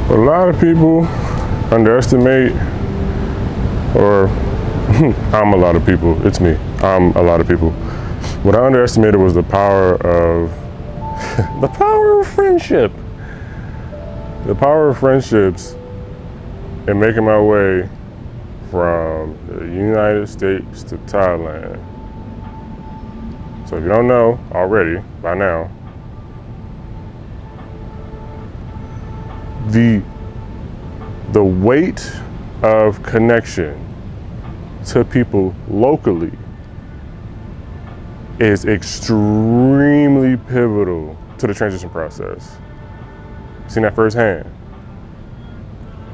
A lot of people underestimate, or I'm a lot of people, it's me, I'm a lot of people. What I underestimated was the power of, the power of friendship. The power of friendships in making my way from the United States to Thailand. So if you don't know already, by now, the weight of connection to people locally is extremely pivotal to the transition process. Seen that firsthand.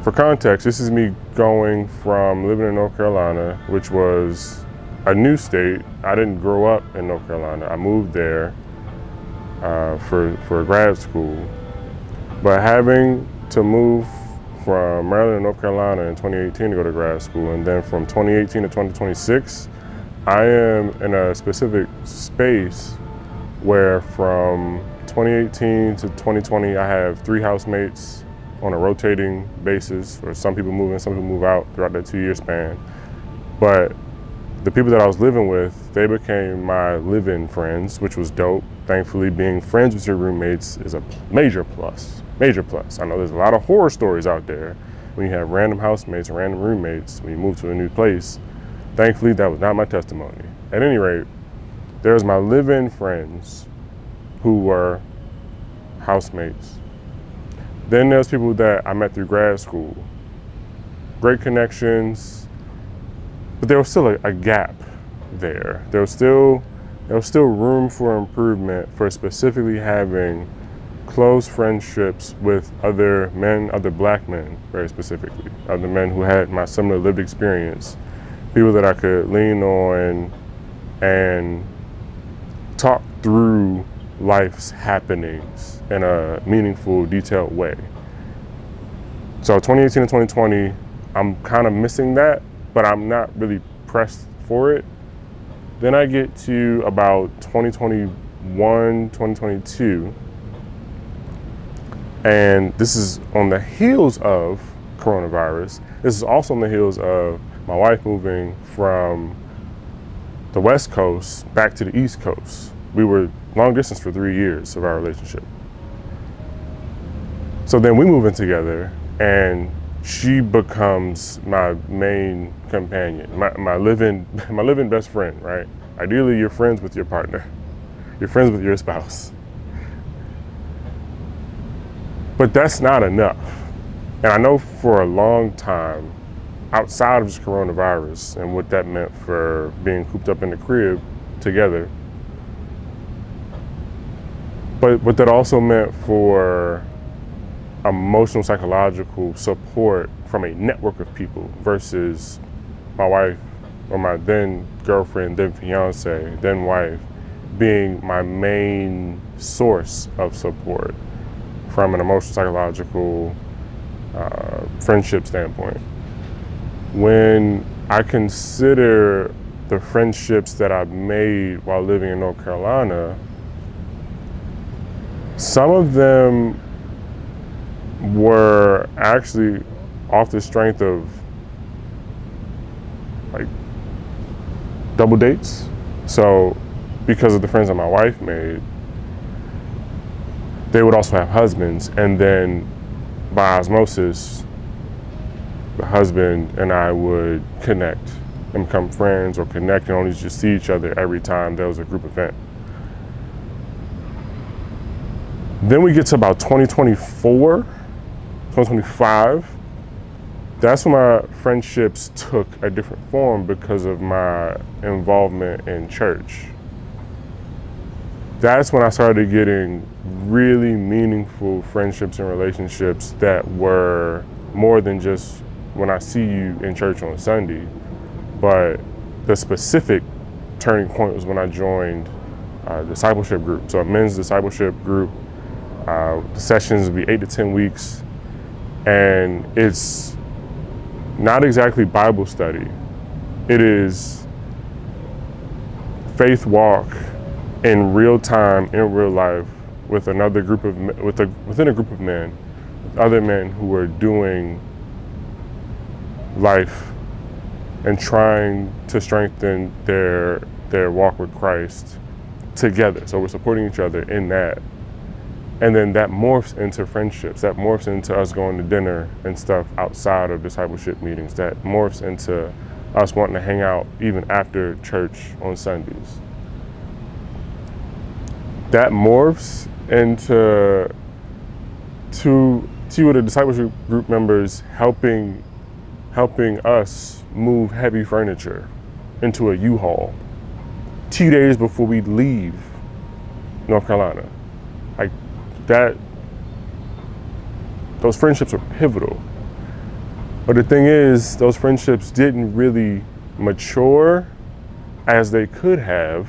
For context, this is me going from living in North Carolina, which was a new state. I didn't grow up in North Carolina. I moved there for grad school. But having to move from Maryland to North Carolina in 2018 to go to grad school, and then from 2018 to 2026, I am in a specific space where from 2018 to 2020, I have 3 housemates on a rotating basis, or some people move in, some people move out throughout that 2-year span. But the people that I was living with, they became my live-in friends, which was dope. Thankfully, being friends with your roommates is a major plus, major plus. I know there's a lot of horror stories out there when you have random housemates and random roommates when you move to a new place. Thankfully, that was not my testimony. At any rate, there's my live-in friends who were housemates. Then there's people that I met through grad school. Great connections, but there was still a gap there. There was still room for improvement for specifically having close friendships with other men, other black men, very specifically, other men who had my similar lived experience, people that I could lean on and talk through life's happenings in a meaningful, detailed way. So 2018 and 2020, I'm kind of missing that, but I'm not really pressed for it. Then I get to about 2021, 2022, and this is on the heels of coronavirus. This is also on the heels of my wife moving from the West Coast back to the East Coast. We were long distance for 3 years of our relationship. So then we move in together, and she becomes my main companion, my live-in best friend, right? Ideally, you're friends with your partner. You're friends with your spouse. But that's not enough. And I know for a long time, outside of just coronavirus and what that meant for being cooped up in the crib together, but what that also meant for emotional, psychological support from a network of people versus my wife or my then girlfriend, then fiance, then wife being my main source of support from an emotional, psychological, friendship standpoint. When I consider the friendships that I've made while living in North Carolina, some of them were actually off the strength of like double dates. So because of the friends that my wife made, they would also have husbands, and then by osmosis, the husband and I would connect and become friends, or connect and only just see each other every time there was a group event. Then we get to about 2024, 2025. That's when my friendships took a different form because of my involvement in church. That's when I started getting really meaningful friendships and relationships that were more than just when I see you in church on Sunday. But the specific turning point was when I joined a discipleship group. So a men's discipleship group. The sessions would be 8 to 10 weeks. And it's not exactly Bible study. It is faith walk in real time, in real life, with another group of within a group of men other men who were doing life and trying to strengthen their walk with Christ together. So we're supporting each other in that. And then that morphs into friendships, that morphs into us going to dinner and stuff outside of discipleship meetings, that morphs into us wanting to hang out even after church on Sundays. That morphs into two of the discipleship group members helping us move heavy furniture into a U-Haul 2 days before we leave North Carolina. Like that, those friendships are pivotal. But the thing is, those friendships didn't really mature as they could have,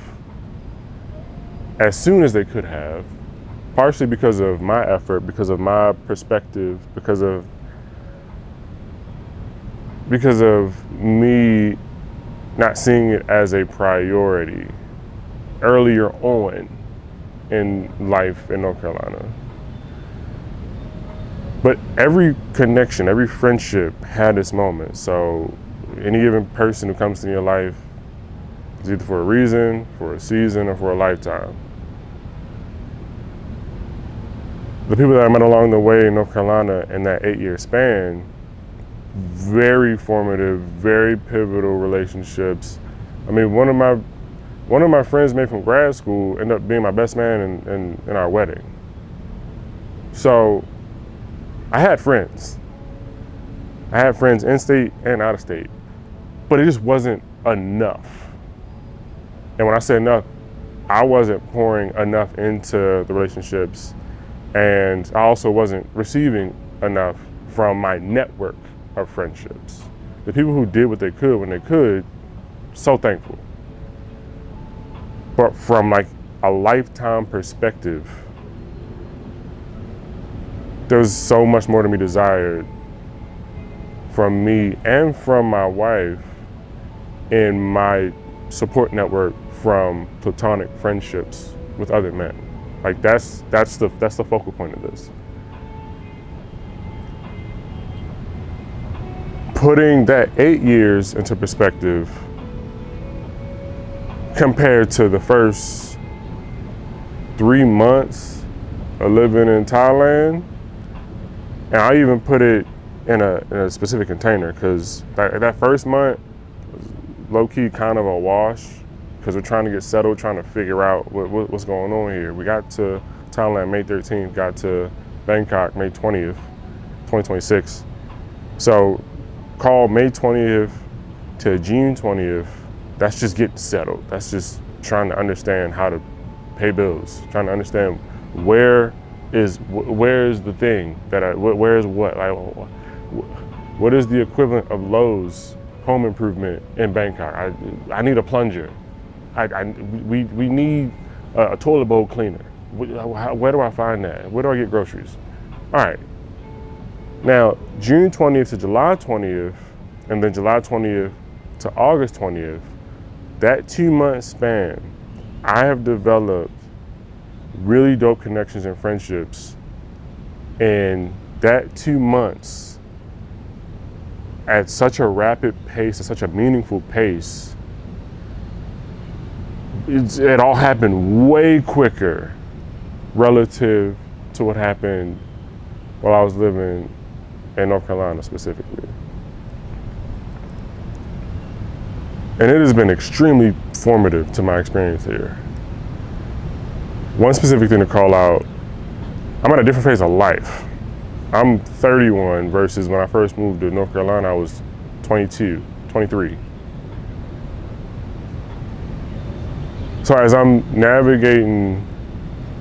as soon as they could have, partially because of my effort, because of my perspective, because of me not seeing it as a priority earlier on in life in North Carolina. But every connection, every friendship had its moment. So any given person who comes into your life is either for a reason, for a season, or for a lifetime. The people that I met along the way in North Carolina in that 8-year span, very formative, very pivotal relationships. I mean, one of my friends made from grad school ended up being my best man in our wedding. So I had friends. I had friends in state and out of state, but it just wasn't enough. And when I say enough, I wasn't pouring enough into the relationships, and I also wasn't receiving enough from my network of friendships. The people who did what they could when they could, so thankful. But from like a lifetime perspective, there's so much more to be desired from me and from my wife in my support network from platonic friendships with other men. Like that's the focal point of this. Putting that 8 years into perspective compared to the first 3 months of living in Thailand, and I even put it in a specific container because that first month was low-key kind of a wash because we're trying to get settled, trying to figure out what's going on here. We got to Thailand May 13th, got to Bangkok May 20th, 2026. So call May 20th to June 20th, that's just getting settled. That's just trying to understand how to pay bills, trying to understand where is the thing that where is what? Like, what is the equivalent of Lowe's home improvement in Bangkok? I need a plunger. We need a toilet bowl cleaner. Where do I find that? Where do I get groceries? All right. Now, June 20th to July 20th, and then July 20th to August 20th, that 2-month span, I have developed really dope connections and friendships in that 2 months at such a rapid pace, at such a meaningful pace. It all happened way quicker relative to what happened while I was living in North Carolina specifically. And it has been extremely formative to my experience here. One specific thing to call out, I'm at a different phase of life. I'm 31 versus when I first moved to North Carolina, I was 22, 23. So as I'm navigating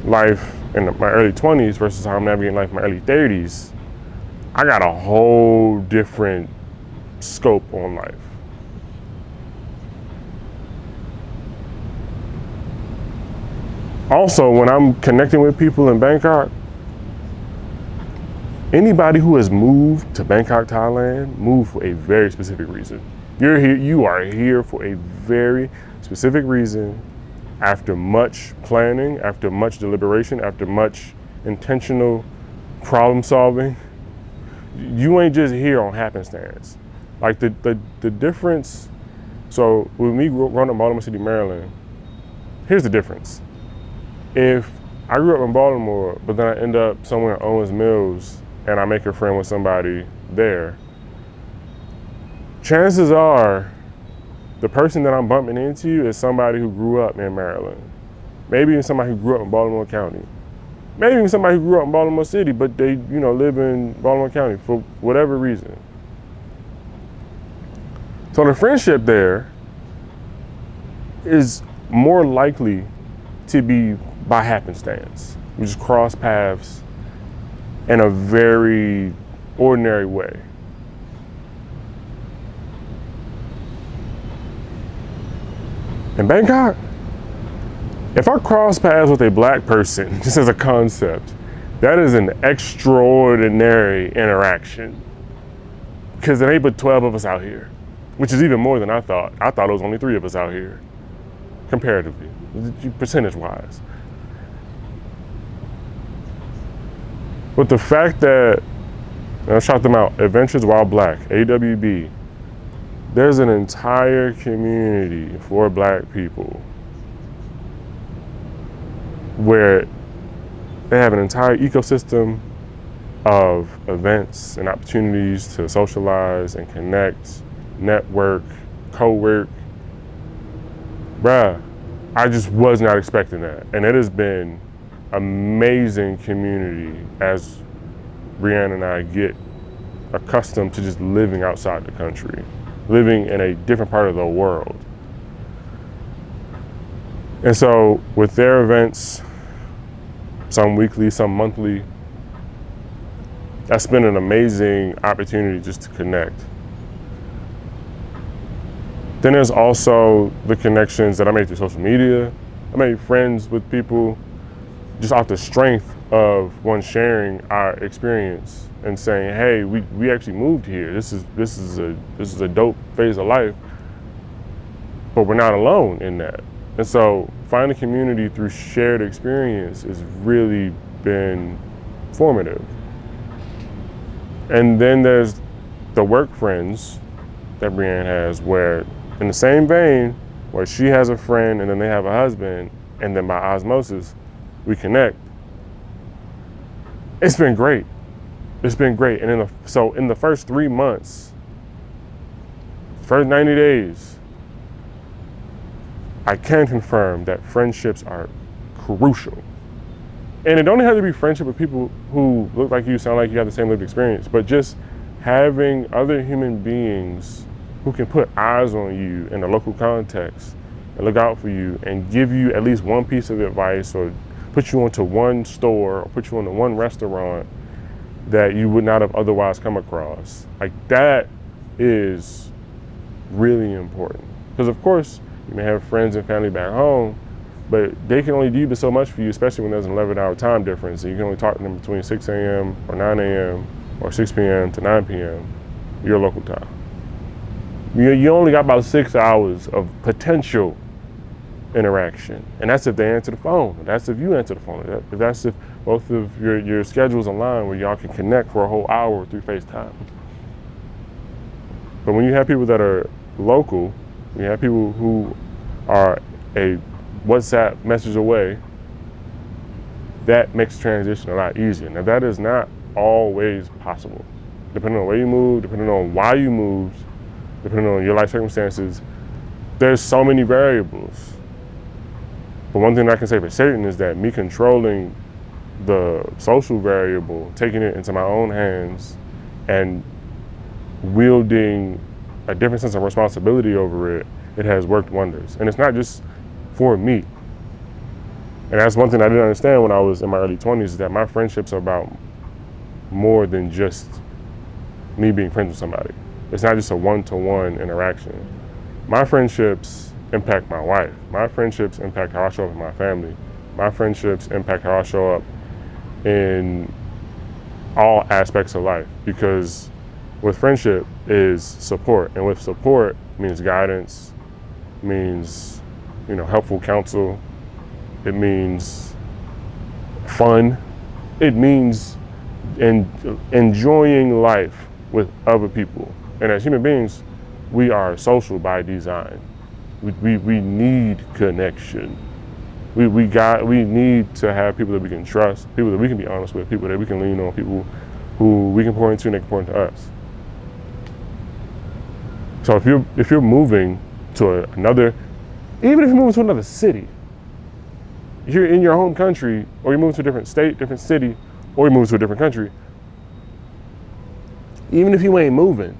life in my early 20s versus how I'm navigating life in my early 30s, I got a whole different scope on life. Also, when I'm connecting with people in Bangkok, anybody who has moved to Bangkok, Thailand, moved for a very specific reason. You're here, you are here for a very specific reason, after much planning, after much deliberation, after much intentional problem solving, you ain't just here on happenstance. Like the difference. So with me growing up in Baltimore City, Maryland, here's the difference. If I grew up in Baltimore, but then I end up somewhere in Owens Mills and I make a friend with somebody there, chances are the person that I'm bumping into is somebody who grew up in Maryland. Maybe even somebody who grew up in Baltimore County. Maybe even somebody who grew up in Baltimore City, but they, live in Baltimore County for whatever reason. So the friendship there is more likely to be by happenstance. We just cross paths in a very ordinary way. In Bangkok, if I cross paths with a black person, just as a concept, that is an extraordinary interaction. Because there ain't but 12 of us out here, which is even more than I thought. I thought it was only 3 of us out here, comparatively, percentage-wise. But the fact that, and I shout them out, Adventures While Black, AWB, there's an entire community for black people where they have an entire ecosystem of events and opportunities to socialize and connect, network, co-work. Bruh, I just was not expecting that. And it has been amazing community as Brianna and I get accustomed to just living outside the country, living in a different part of the world. And so with their events, some weekly, some monthly, that's been an amazing opportunity just to connect. Then there's also the connections that I made through social media. I made friends with people just off the strength of one sharing our experience and saying, hey, we actually moved here. This is a dope phase of life, but we're not alone in that. And so finding community through shared experience has really been formative. And then there's the work friends that Brianne has, where in the same vein, where she has a friend and then they have a husband, and then by osmosis, we connect. It's been great. It's been great. And in the first 3 months, first 90 days, I can confirm that friendships are crucial. And it don't have to be friendship with people who look like you, sound like you have the same lived experience, but just having other human beings who can put eyes on you in a local context and look out for you and give you at least one piece of advice or put you onto one store or put you onto one restaurant that you would not have otherwise come across. Like, that is really important. Because of course, you may have friends and family back home, but they can only do so much for you, especially when there's an 11-hour time difference. And you can only talk to them between 6 a.m. or 9 a.m. or 6 p.m. to 9 p.m. your local time. You only got about 6 hours of potential interaction. And that's if they answer the phone. That's if you answer the phone. That's if both of your schedules align where y'all can connect for a whole hour through FaceTime. But when you have people that are local, you have people who are a WhatsApp message away, that makes the transition a lot easier. Now, that is not always possible. Depending on where you move, depending on why you moved, depending on your life circumstances, there's so many variables. But one thing I can say for certain is that me controlling the social variable, taking it into my own hands and wielding a different sense of responsibility over it, it has worked wonders. And it's not just for me. And that's one thing I didn't understand when I was in my early 20s, is that my friendships are about more than just me being friends with somebody. It's not just a one-to-one interaction. My friendships impact my wife. My friendships impact how I show up in my family. My friendships impact how I show up in all aspects of life, because with friendship is support, and with support means guidance, means, helpful counsel, it means fun, it means and enjoying life with other people. And as human beings, we are social by design. We need connection. We need to have people that we can trust, people that we can be honest with, people that we can lean on, people who we can pour into and they can pour into us. So if you're moving to another, even if you're moving to another city, you're in your home country, or you move to a different state, different city, or you move to a different country, even if you ain't moving,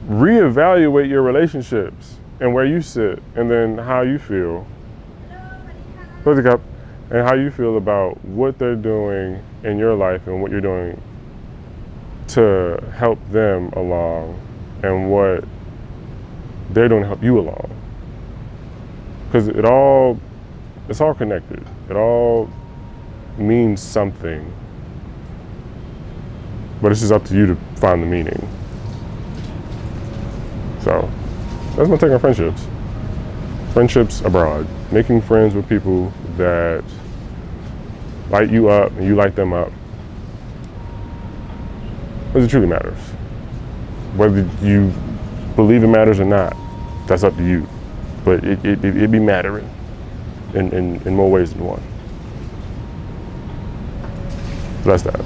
reevaluate your relationships and where you sit, and then how you feel. Put the cup, and how you feel about what they're doing in your life and what you're doing to help them along, and what they're doing to help you along. Because it's all connected. It all means something. But it's just up to you to find the meaning. So that's my take on friendships. Friendships abroad. Making friends with people that light you up and you light them up. Because it truly matters. Whether you believe it matters or not, that's up to you. But it be mattering in more ways than one. So that's that.